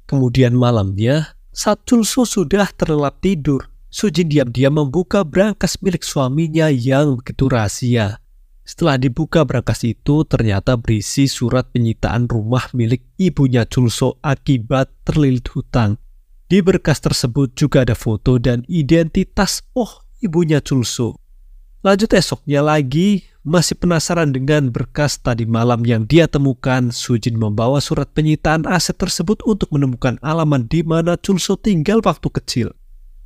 Kemudian malamnya, saat Chulso sudah terlelap tidur, Sujin diam-diam membuka brankas milik suaminya yang begitu rahasia. Setelah dibuka brankas itu, ternyata berisi surat penyitaan rumah milik ibunya Chulso akibat terlilit hutang. Di berkas tersebut juga ada foto dan identitas ibunya Chulso. Lanjut esoknya lagi, masih penasaran dengan berkas tadi malam yang dia temukan, Sujin membawa surat penyitaan aset tersebut untuk menemukan alamat di mana Chulso tinggal waktu kecil.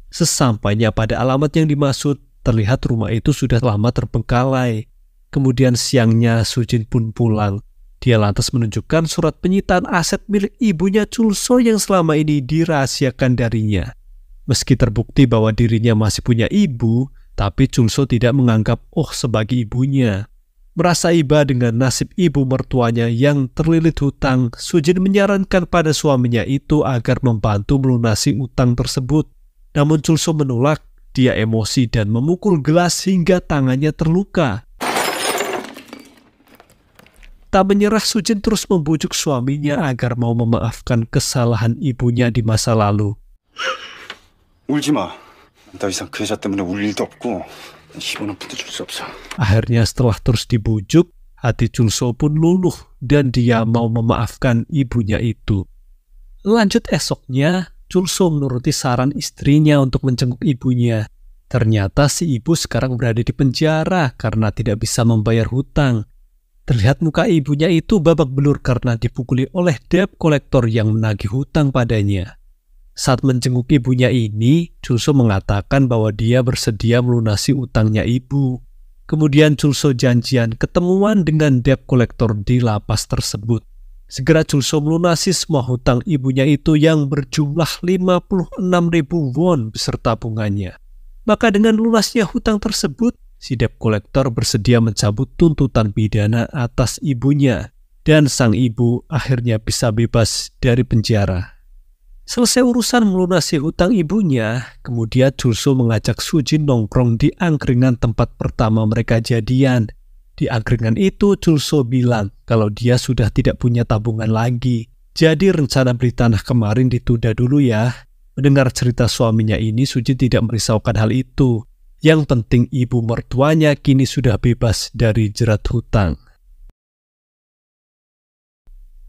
Sesampainya pada alamat yang dimaksud, terlihat rumah itu sudah lama terbengkalai. Kemudian siangnya Sujin pun pulang. Dia lantas menunjukkan surat penyitaan aset milik ibunya Chulso yang selama ini dirahasiakan darinya. Meski terbukti bahwa dirinya masih punya ibu, tapi Chulso tidak menganggap sebagai ibunya. Merasa iba dengan nasib ibu mertuanya yang terlilit hutang, Sujin menyarankan pada suaminya itu agar membantu melunasi utang tersebut. Namun Chulso menolak. Dia emosi dan memukul gelas hingga tangannya terluka. Tak menyerah, Sujin terus membujuk suaminya agar mau memaafkan kesalahan ibunya di masa lalu. 울지 마. 더 이상 그 여자 때문에 울 일도 없고 10원은부터 줄 수 없어. Akhirnya setelah terus dibujuk, hati Chulso pun luluh dan dia mau memaafkan ibunya itu. Lanjut esoknya, Chulso menuruti saran istrinya untuk menjenguk ibunya. Ternyata si ibu sekarang berada di penjara karena tidak bisa membayar hutang. Terlihat muka ibunya itu babak belur karena dipukuli oleh debt collector yang menagih hutang padanya. Saat menjenguk ibunya ini, Chulso mengatakan bahwa dia bersedia melunasi utangnya ibu. Kemudian Chulso janjian ketemuan dengan debt collector di lapas tersebut. Segera Chulso melunasi semua hutang ibunya itu yang berjumlah 56.000 won beserta bunganya. Maka dengan lunasnya hutang tersebut, si debt collector bersedia mencabut tuntutan pidana atas ibunya dan sang ibu akhirnya bisa bebas dari penjara. Selesai urusan melunasi hutang ibunya, kemudian Chulso mengajak Sujin nongkrong di angkringan tempat pertama mereka jadian. Di angkringan itu Chulso bilang kalau dia sudah tidak punya tabungan lagi. Jadi rencana beli tanah kemarin ditunda dulu ya. Mendengar cerita suaminya ini, Sujin tidak merisaukan hal itu. Yang penting ibu mertuanya kini sudah bebas dari jerat hutang.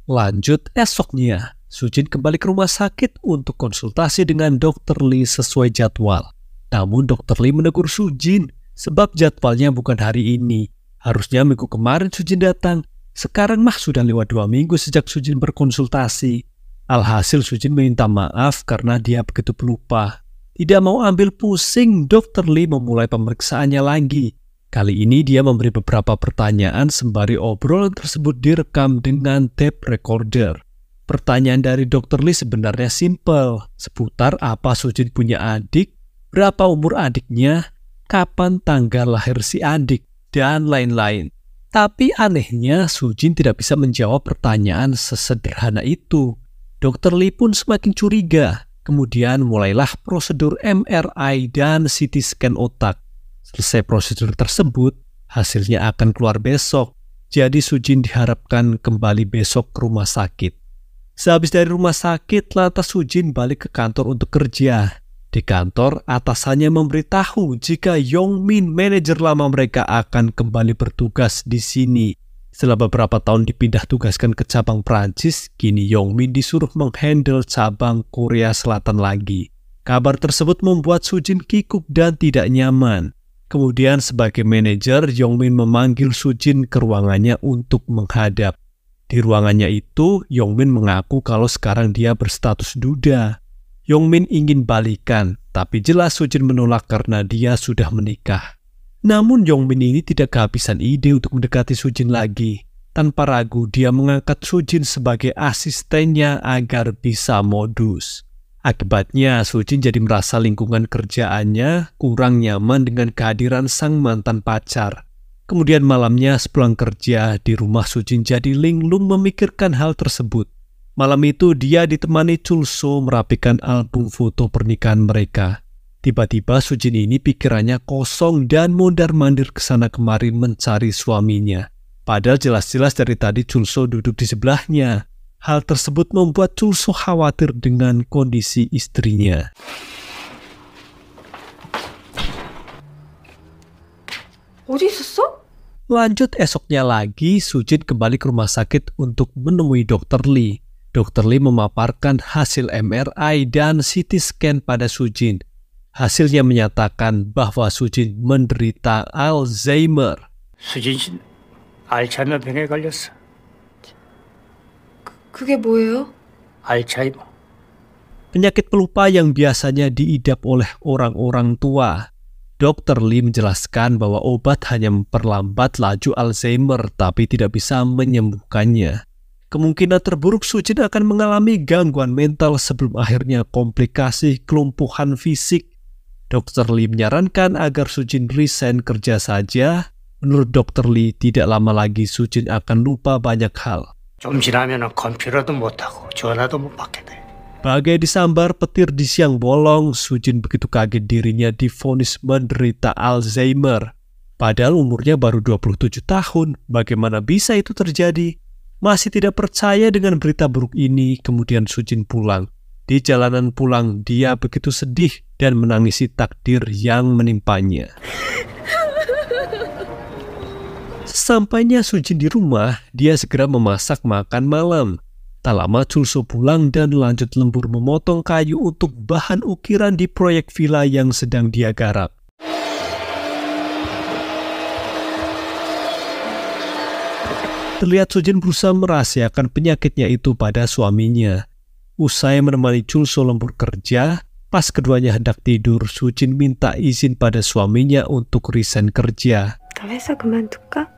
Lanjut esoknya, Sujin kembali ke rumah sakit untuk konsultasi dengan Dr. Lee sesuai jadwal. Namun Dr. Lee menegur Sujin sebab jadwalnya bukan hari ini. Harusnya minggu kemarin Sujin datang. Sekarang mah sudah lewat 2 minggu sejak Sujin berkonsultasi. Alhasil Sujin meminta maaf karena dia begitu pelupa. Tidak mau ambil pusing, Dr. Lee memulai pemeriksaannya lagi. Kali ini dia memberi beberapa pertanyaan sembari obrolan tersebut direkam dengan tape recorder. Pertanyaan dari Dr. Lee sebenarnya simpel, seputar apa Sujin punya adik, berapa umur adiknya, kapan tanggal lahir si adik, dan lain-lain. Tapi anehnya Sujin tidak bisa menjawab pertanyaan sesederhana itu. Dr. Lee pun semakin curiga. Kemudian mulailah prosedur MRI dan CT scan otak. Selesai prosedur tersebut, hasilnya akan keluar besok. Jadi Sujin diharapkan kembali besok ke rumah sakit. Sehabis dari rumah sakit, lantas Sujin balik ke kantor untuk kerja. Di kantor, atasannya memberitahu jika Yongmin, manajer lama mereka, akan kembali bertugas di sini. Setelah beberapa tahun dipindah tugaskan ke cabang Prancis, kini Yongmin disuruh menghandle cabang Korea Selatan lagi. Kabar tersebut membuat Sujin kikuk dan tidak nyaman. Kemudian sebagai manajer, Yongmin memanggil Sujin ke ruangannya untuk menghadap. Di ruangannya itu, Yongmin mengaku kalau sekarang dia berstatus duda. Yongmin ingin balikan, tapi jelas Sujin menolak karena dia sudah menikah. Namun Yongmin ini tidak kehabisan ide untuk mendekati Sujin lagi. Tanpa ragu, dia mengangkat Sujin sebagai asistennya agar bisa modus. Akibatnya, Sujin jadi merasa lingkungan kerjaannya kurang nyaman dengan kehadiran sang mantan pacar. Kemudian malamnya sepulang kerja di rumah, Sujin jadi linglung memikirkan hal tersebut. Malam itu dia ditemani Chulso merapikan album foto pernikahan mereka. Tiba-tiba Sujin ini pikirannya kosong dan mondar-mandir kesana kemari mencari suaminya. Padahal jelas-jelas dari tadi Chulso duduk di sebelahnya. Hal tersebut membuat Chulso khawatir dengan kondisi istrinya. 어디 있었어? Lanjut esoknya lagi, Sujin kembali ke rumah sakit untuk menemui Dr. Lee. Dr. Lee memaparkan hasil MRI dan CT scan pada Sujin. Hasilnya menyatakan bahwa Sujin menderita Alzheimer. 수진 씨는 알츠하이머 병에 걸렸어. 그게 뭐예요? 알츠하이머. Penyakit pelupa yang biasanya diidap oleh orang-orang tua. Dr. Lee menjelaskan bahwa obat hanya memperlambat laju Alzheimer tapi tidak bisa menyembuhkannya. Kemungkinan terburuk Sujin akan mengalami gangguan mental sebelum akhirnya komplikasi kelumpuhan fisik. Dr. Lee menyarankan agar Sujin resign kerja saja. Menurut Dr. Lee, tidak lama lagi Sujin akan lupa banyak hal. 좀 지나면 컴퓨터도 못하고 전화도 못 받게 돼. Bagai disambar petir di siang bolong, Sujin begitu kaget dirinya divonis menderita Alzheimer. Padahal umurnya baru 27 tahun, bagaimana bisa itu terjadi? Masih tidak percaya dengan berita buruk ini, kemudian Sujin pulang. Di jalanan pulang, dia begitu sedih dan menangisi takdir yang menimpanya. Sesampainya Sujin di rumah, dia segera memasak makan malam. Tak lama Chulso pulang dan lanjut lembur memotong kayu untuk bahan ukiran di proyek villa yang sedang dia garap. Terlihat Sujin berusaha merahasiakan penyakitnya itu pada suaminya. Usai menemani Chulso lembur kerja, pas keduanya hendak tidur, Sujin minta izin pada suaminya untuk resign kerja. 나 회사 그만둘까?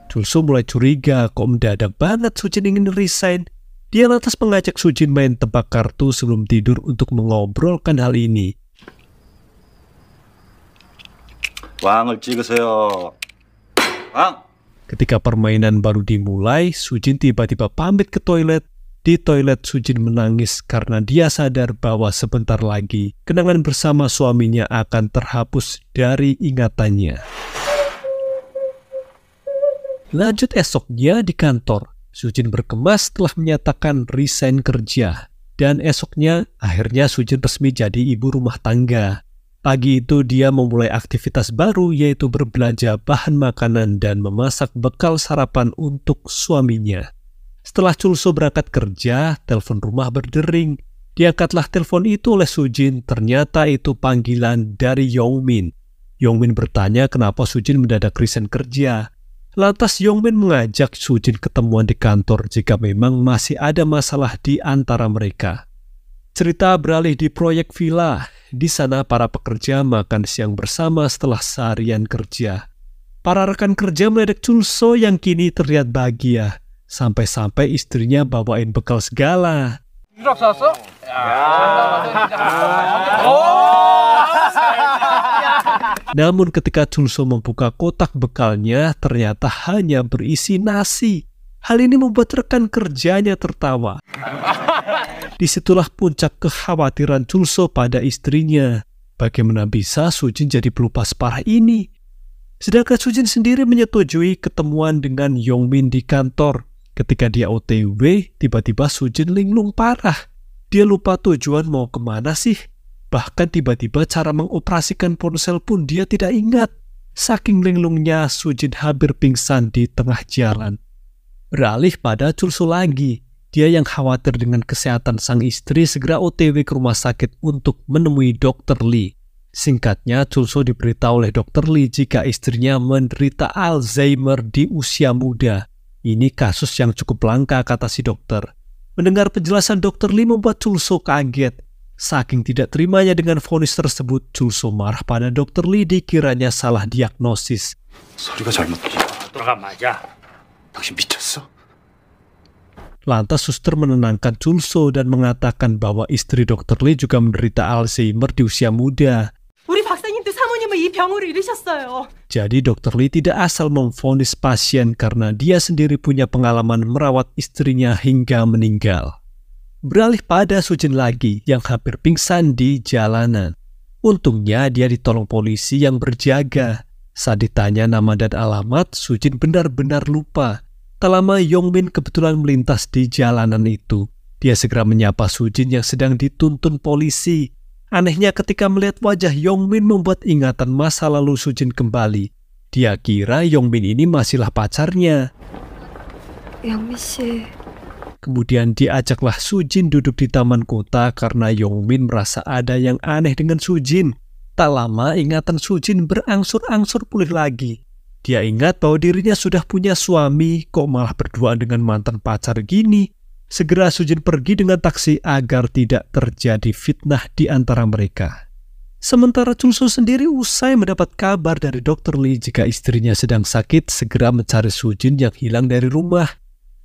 Chulso mulai curiga kok mendadak banget Sujin ingin resign. Dia lantas mengajak Sujin main tebak kartu sebelum tidur untuk mengobrolkan hal ini. 왕을 찍으세요. 왕! Ketika permainan baru dimulai, Sujin tiba-tiba pamit ke toilet. Di toilet, Sujin menangis karena dia sadar bahwa sebentar lagi kenangan bersama suaminya akan terhapus dari ingatannya. Lanjut esoknya di kantor, Sujin berkemas setelah menyatakan resign kerja. Dan esoknya, akhirnya Sujin resmi jadi ibu rumah tangga. Pagi itu dia memulai aktivitas baru, yaitu berbelanja bahan makanan dan memasak bekal sarapan untuk suaminya. Setelah Chulso berangkat kerja, telepon rumah berdering. Diangkatlah telepon itu oleh Sujin, ternyata itu panggilan dari Yongmin. Yongmin bertanya kenapa Sujin mendadak resign kerja. Lantas Yongmin mengajak Sujin ketemuan di kantor jika memang masih ada masalah di antara mereka. Cerita beralih di proyek villa. Di sana para pekerja makan siang bersama setelah seharian kerja. Para rekan kerja meledek Chulso yang kini terlihat bahagia. Sampai-sampai istrinya bawain bekal segala. Namun ketika Chulso membuka kotak bekalnya, ternyata hanya berisi nasi. Hal ini membuat rekan kerjanya tertawa. Disitulah puncak kekhawatiran Chulso pada istrinya. Bagaimana bisa Sujin jadi pelupa separah ini? Sedangkan Sujin sendiri menyetujui ketemuan dengan Yongmin di kantor. Ketika dia OTW, tiba-tiba Sujin linglung parah. Dia lupa tujuan mau kemana sih? Bahkan tiba-tiba cara mengoperasikan ponsel pun dia tidak ingat. Saking linglungnya, Sujin hampir pingsan di tengah jalan. Beralih pada Chulso lagi. Dia yang khawatir dengan kesehatan sang istri segera OTW ke rumah sakit untuk menemui Dr. Lee. Singkatnya, Chulso diberitahu oleh Dr. Lee jika istrinya menderita Alzheimer di usia muda. Ini kasus yang cukup langka, kata si dokter. Mendengar penjelasan Dr. Lee membuat Chulso kaget. Saking tidak terimanya dengan vonis tersebut, Chulso marah pada Dr. Lee dikiranya salah diagnosis. 소리가 잘못 들려. 돌아가 맞아. 당신 미쳤어? Lantas suster menenangkan Chulso dan mengatakan bahwa istri Dr. Lee juga menderita Alzheimer di usia muda. 우리 박사님도 사모님은 이 병으로 잃으셨어요. Jadi Dr. Lee tidak asal memvonis pasien karena dia sendiri punya pengalaman merawat istrinya hingga meninggal. Beralih pada Sujin lagi yang hampir pingsan di jalanan. Untungnya dia ditolong polisi yang berjaga. Saat ditanya nama dan alamat, Sujin benar-benar lupa. Tak lama Yongmin kebetulan melintas di jalanan itu. Dia segera menyapa Sujin yang sedang dituntun polisi. Anehnya ketika melihat wajah Yongmin membuat ingatan masa lalu Sujin kembali. Dia kira Yongmin ini masihlah pacarnya. 영미 씨, Kemudian diajaklah Sujin duduk di taman kota karena Yongmin merasa ada yang aneh dengan Sujin. Tak lama ingatan Sujin berangsur-angsur pulih lagi. Dia ingat bahwa dirinya sudah punya suami, kok malah berduaan dengan mantan pacar gini. Segera Sujin pergi dengan taksi agar tidak terjadi fitnah di antara mereka. Sementara Chulso sendiri usai mendapat kabar dari Dr. Lee jika istrinya sedang sakit, segera mencari Sujin yang hilang dari rumah.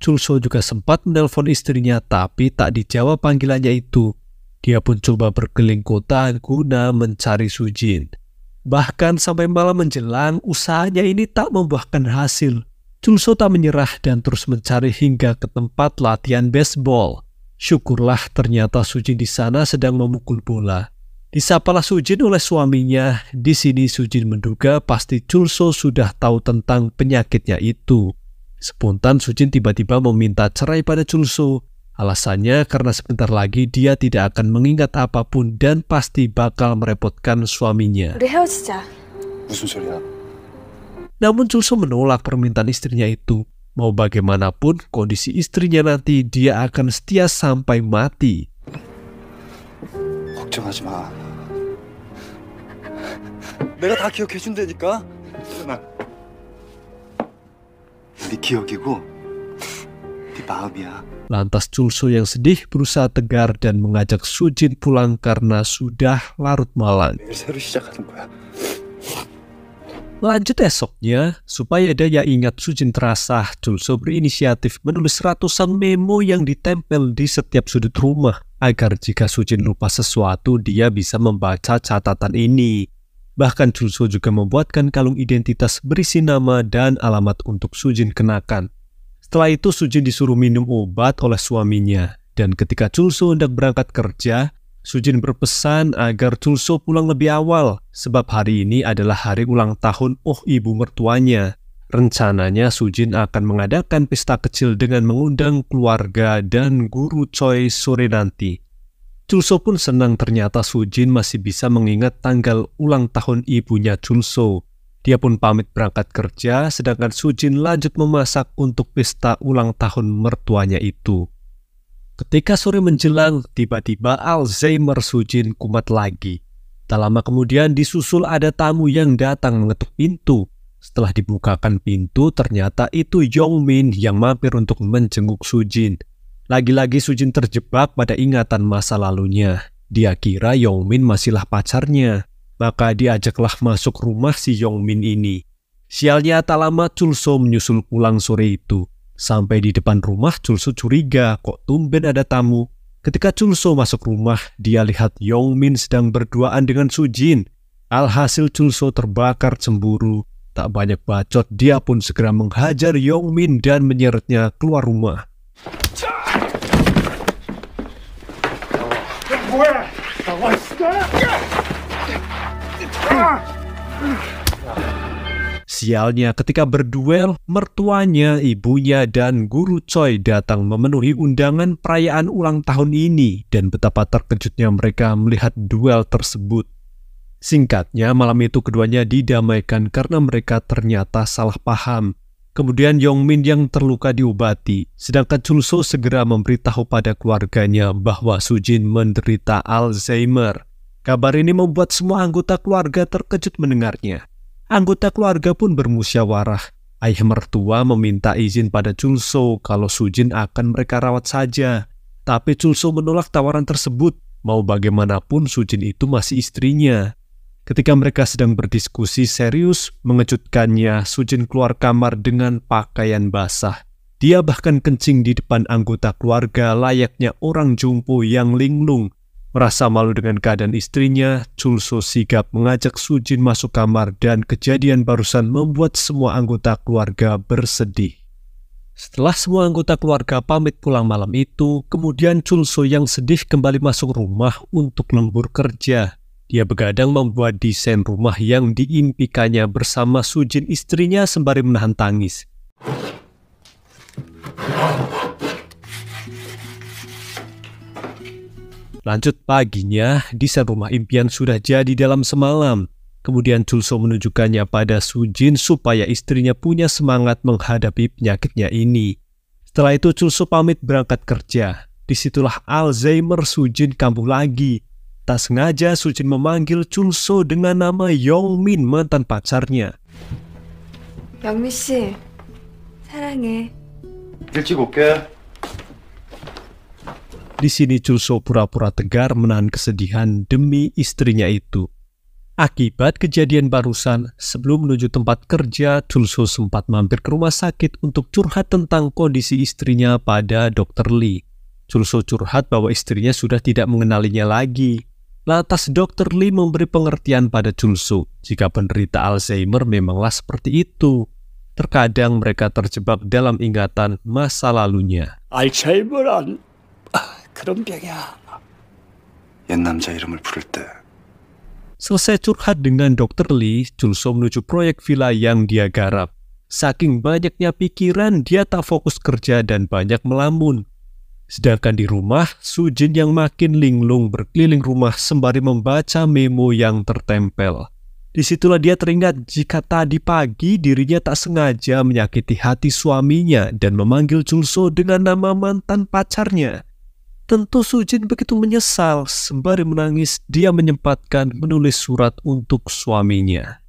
Chulso juga sempat menelpon istrinya tapi tak dijawab panggilannya itu. Dia pun coba berkeliling kota guna mencari Sujin. Bahkan sampai malam menjelang, usahanya ini tak membuahkan hasil. Chulso tak menyerah dan terus mencari hingga ke tempat latihan baseball. Syukurlah ternyata Sujin di sana sedang memukul bola. Disapalah Sujin oleh suaminya. Di sini Sujin menduga pasti Chulso sudah tahu tentang penyakitnya itu. Spontan Sujin tiba-tiba meminta cerai pada Chulso. Alasannya karena sebentar lagi dia tidak akan mengingat apapun dan pasti bakal merepotkan suaminya. 우리 헤어지자. 무슨 소리야? Namun Chulso menolak permintaan istrinya itu. Mau bagaimanapun kondisi istrinya nanti, dia akan setia sampai mati. 걱정하지 마. 내가 다 기억해 준다니까. 네 기억이고 네 마음이야. Lantas Chulso yang sedih berusaha tegar dan mengajak Sujin pulang karena sudah larut malam. 매일 새로 시작하는 거야. Lanjut esoknya, supaya daya ingat Sujin terasah, Chulso berinisiatif menulis ratusan memo yang ditempel di setiap sudut rumah, agar jika Sujin lupa sesuatu, dia bisa membaca catatan ini. Bahkan Chulso juga membuatkan kalung identitas berisi nama dan alamat untuk Sujin kenakan. Setelah itu Sujin disuruh minum obat oleh suaminya, dan ketika Chulso hendak berangkat kerja, Sujin berpesan agar Chulso pulang lebih awal, sebab hari ini adalah hari ulang tahun ibu mertuanya. Rencananya Sujin akan mengadakan pesta kecil dengan mengundang keluarga dan guru Choi sore nanti. Chulso pun senang ternyata Sujin masih bisa mengingat tanggal ulang tahun ibunya Chulso. Dia pun pamit berangkat kerja, sedangkan Sujin lanjut memasak untuk pesta ulang tahun mertuanya itu. Ketika sore menjelang, tiba-tiba Alzheimer Sujin kumat lagi. Tak lama kemudian disusul ada tamu yang datang mengetuk pintu. Setelah dibukakan pintu, ternyata itu Yongmin yang mampir untuk menjenguk Sujin. Lagi-lagi Sujin terjebak pada ingatan masa lalunya. Dia kira Yongmin masihlah pacarnya. Maka diajaklah masuk rumah si Yongmin ini. Sialnya tak lama Chulso menyusul pulang sore itu. Sampai di depan rumah, Chulso curiga kok tumben ada tamu. Ketika Chulso masuk rumah, dia lihat Yongmin sedang berduaan dengan Sujin. Alhasil Chulso terbakar cemburu. Tak banyak bacot, dia pun segera menghajar Yongmin dan menyeretnya keluar rumah. Sialnya ketika berduel, mertuanya, ibunya, dan guru Choi datang memenuhi undangan perayaan ulang tahun ini, dan betapa terkejutnya mereka melihat duel tersebut. Singkatnya, malam itu keduanya didamaikan karena mereka ternyata salah paham. Kemudian Yongmin yang terluka diobati, sedangkan Chulso segera memberitahu pada keluarganya bahwa Sujin menderita Alzheimer. Kabar ini membuat semua anggota keluarga terkejut mendengarnya. Anggota keluarga pun bermusyawarah. Ayah mertua meminta izin pada Chulso kalau Sujin akan mereka rawat saja. Tapi Chulso menolak tawaran tersebut. Mau bagaimanapun Sujin itu masih istrinya. Ketika mereka sedang berdiskusi serius, mengejutkannya Sujin keluar kamar dengan pakaian basah. Dia bahkan kencing di depan anggota keluarga layaknya orang jumbo yang linglung. Merasa malu dengan keadaan istrinya, Chulso sigap mengajak Sujin masuk kamar dan kejadian barusan membuat semua anggota keluarga bersedih. Setelah semua anggota keluarga pamit pulang malam itu, kemudian Chulso yang sedih kembali masuk rumah untuk lembur kerja. Dia begadang membuat desain rumah yang diimpikannya bersama Sujin istrinya sembari menahan tangis. Lanjut paginya, desain rumah impian sudah jadi dalam semalam. Kemudian Chulso menunjukkannya pada Sujin supaya istrinya punya semangat menghadapi penyakitnya ini. Setelah itu Chulso pamit berangkat kerja. Disitulah Alzheimer Sujin kambuh lagi. Tak sengaja Sujin memanggil Chulso dengan nama Yongmin, mantan pacarnya. 영미 씨, 사랑해. 일찍 올게. Di sini Chulso pura-pura tegar menahan kesedihan demi istrinya itu. Akibat kejadian barusan, sebelum menuju tempat kerja, Chulso sempat mampir ke rumah sakit untuk curhat tentang kondisi istrinya pada Dr. Lee. Chulso curhat bahwa istrinya sudah tidak mengenalinya lagi. Lantas Dr. Lee memberi pengertian pada Chulso jika penderita Alzheimer memanglah seperti itu. Terkadang mereka terjebak dalam ingatan masa lalunya. 알츠하이머란 그런 병이야. 옛 남자 이름을 부를 때 Selesai curhat dengan Dr. Lee, Chulso menuju proyek villa yang dia garap. Saking banyaknya pikiran, dia tak fokus kerja dan banyak melamun. Sedangkan di rumah, Sujin yang makin linglung berkeliling rumah sembari membaca memo yang tertempel. Disitulah dia teringat jika tadi pagi dirinya tak sengaja menyakiti hati suaminya dan memanggil Chul So dengan nama mantan pacarnya. Tentu Sujin begitu menyesal. Sembari menangis, dia menyempatkan menulis surat untuk suaminya.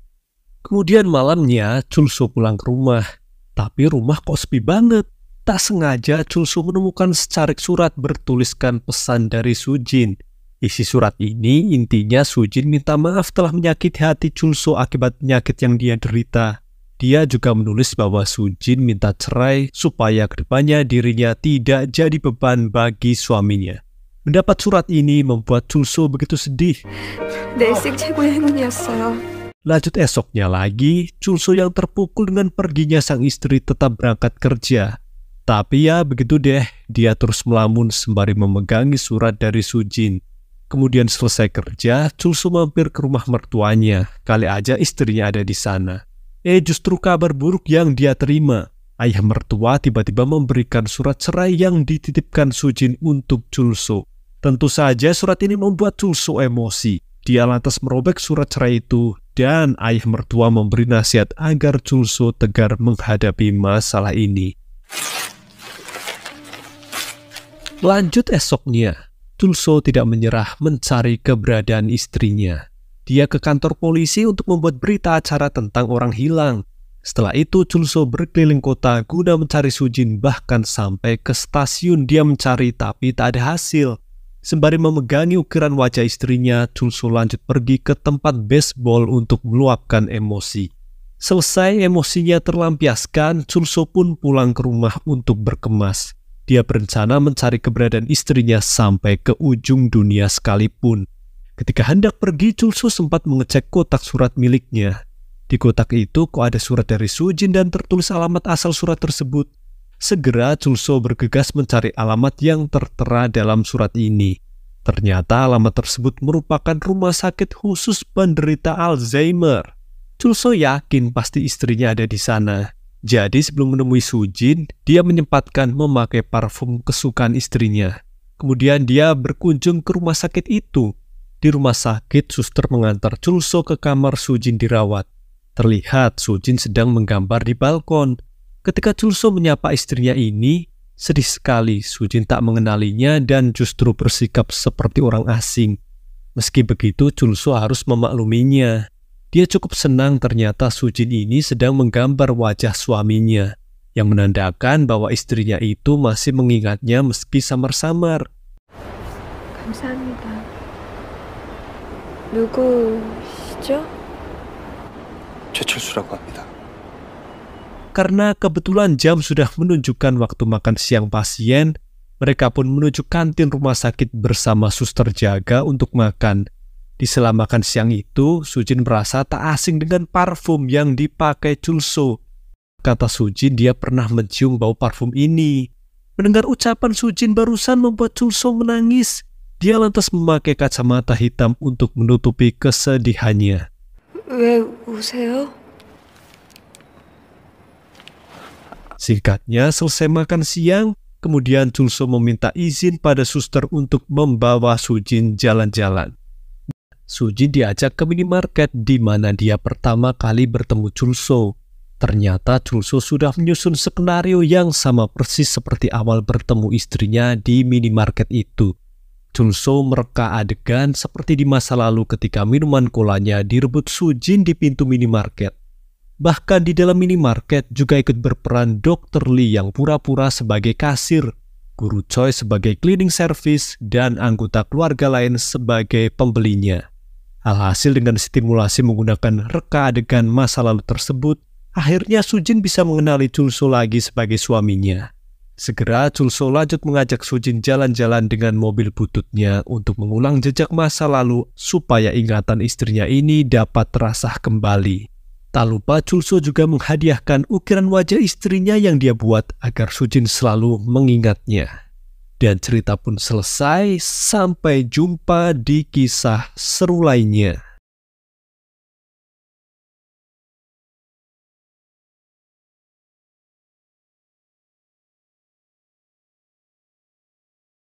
Kemudian malamnya Chul So pulang ke rumah. Tapi rumah kok sepi banget. Tak sengaja Chul So menemukan secarik surat bertuliskan pesan dari Sujin. Isi surat ini intinya Sujin minta maaf telah menyakiti hati Chul So akibat penyakit yang dia derita. Dia juga menulis bahwa Sujin minta cerai supaya kedepannya dirinya tidak jadi beban bagi suaminya. Mendapat surat ini membuat Chul So begitu sedih. 내 인생 최고의 행운이었어요. Lanjut esoknya lagi, Chul So yang terpukul dengan perginya sang istri tetap berangkat kerja. Tapi ya begitu deh, dia terus melamun sembari memegangi surat dari Sujin. Kemudian selesai kerja, Chul So mampir ke rumah mertuanya. Kali aja istrinya ada di sana. Justru kabar buruk yang dia terima. Ayah mertua tiba-tiba memberikan surat cerai yang dititipkan Sujin untuk Chul So. Tentu saja surat ini membuat Chul So emosi. Dia lantas merobek surat cerai itu dan ayah mertua memberi nasihat agar Chul So tegar menghadapi masalah ini. Lanjut esoknya, Chul So tidak menyerah mencari keberadaan istrinya. Dia ke kantor polisi untuk membuat berita acara tentang orang hilang. Setelah itu Chul So berkeliling kota guna mencari Sujin, bahkan sampai ke stasiun dia mencari tapi tak ada hasil. Sembari memegangi ukiran wajah istrinya, Chul So lanjut pergi ke tempat baseball untuk meluapkan emosi. Selesai emosinya terlampiaskan, Chul So pun pulang ke rumah untuk berkemas. Dia berencana mencari keberadaan istrinya sampai ke ujung dunia sekalipun. Ketika hendak pergi, Chul So sempat mengecek kotak surat miliknya. Di kotak itu kok ada surat dari Sujin dan tertulis alamat asal surat tersebut. Segera Chul So bergegas mencari alamat yang tertera dalam surat ini. Ternyata alamat tersebut merupakan rumah sakit khusus penderita Alzheimer. Chul So yakin pasti istrinya ada di sana. Jadi sebelum menemui Sujin, dia menyempatkan memakai parfum kesukaan istrinya. Kemudian dia berkunjung ke rumah sakit itu. Di rumah sakit, suster mengantar Chul So ke kamar Sujin dirawat. Terlihat Sujin sedang menggambar di balkon. Ketika Chul So menyapa istrinya ini, sedih sekali Sujin tak mengenalinya dan justru bersikap seperti orang asing. Meski begitu, Chul So harus memakluminya. Dia cukup senang ternyata Sujin ini sedang menggambar wajah suaminya, yang menandakan bahwa istrinya itu masih mengingatnya meski samar-samar. 감사합니다. 누구시죠? 최철수라고 합니다. Karena kebetulan jam sudah menunjukkan waktu makan siang pasien, mereka pun menuju kantin rumah sakit bersama suster jaga untuk makan. Di sela makan siang itu, Sujin merasa tak asing dengan parfum yang dipakai Chul So. Kata Sujin, dia pernah mencium bau parfum ini. Mendengar ucapan Sujin barusan membuat Chul So menangis. Dia lantas memakai kacamata hitam untuk menutupi kesedihannya. 왜 우세요? Singkatnya, selesai makan siang, kemudian Chul So meminta izin pada suster untuk membawa Sujin jalan-jalan. Sujin diajak ke minimarket di mana dia pertama kali bertemu Chul So. Ternyata Chul So sudah menyusun skenario yang sama persis seperti awal bertemu istrinya di minimarket itu. Chul So mereka adegan seperti di masa lalu ketika minuman kolanya direbut Sujin di pintu minimarket. Bahkan di dalam minimarket juga ikut berperan Dr. Lee yang pura-pura sebagai kasir, Guru Choi sebagai cleaning service, dan anggota keluarga lain sebagai pembelinya. Alhasil dengan stimulasi menggunakan reka adegan masa lalu tersebut, akhirnya Sujin bisa mengenali Chul So lagi sebagai suaminya. Segera Chul So lanjut mengajak Sujin jalan-jalan dengan mobil bututnya untuk mengulang jejak masa lalu supaya ingatan istrinya ini dapat terasah kembali. Tak lupa Chul So juga menghadiahkan ukiran wajah istrinya yang dia buat agar Sujin selalu mengingatnya. Dan cerita pun selesai, sampai jumpa di kisah seru lainnya.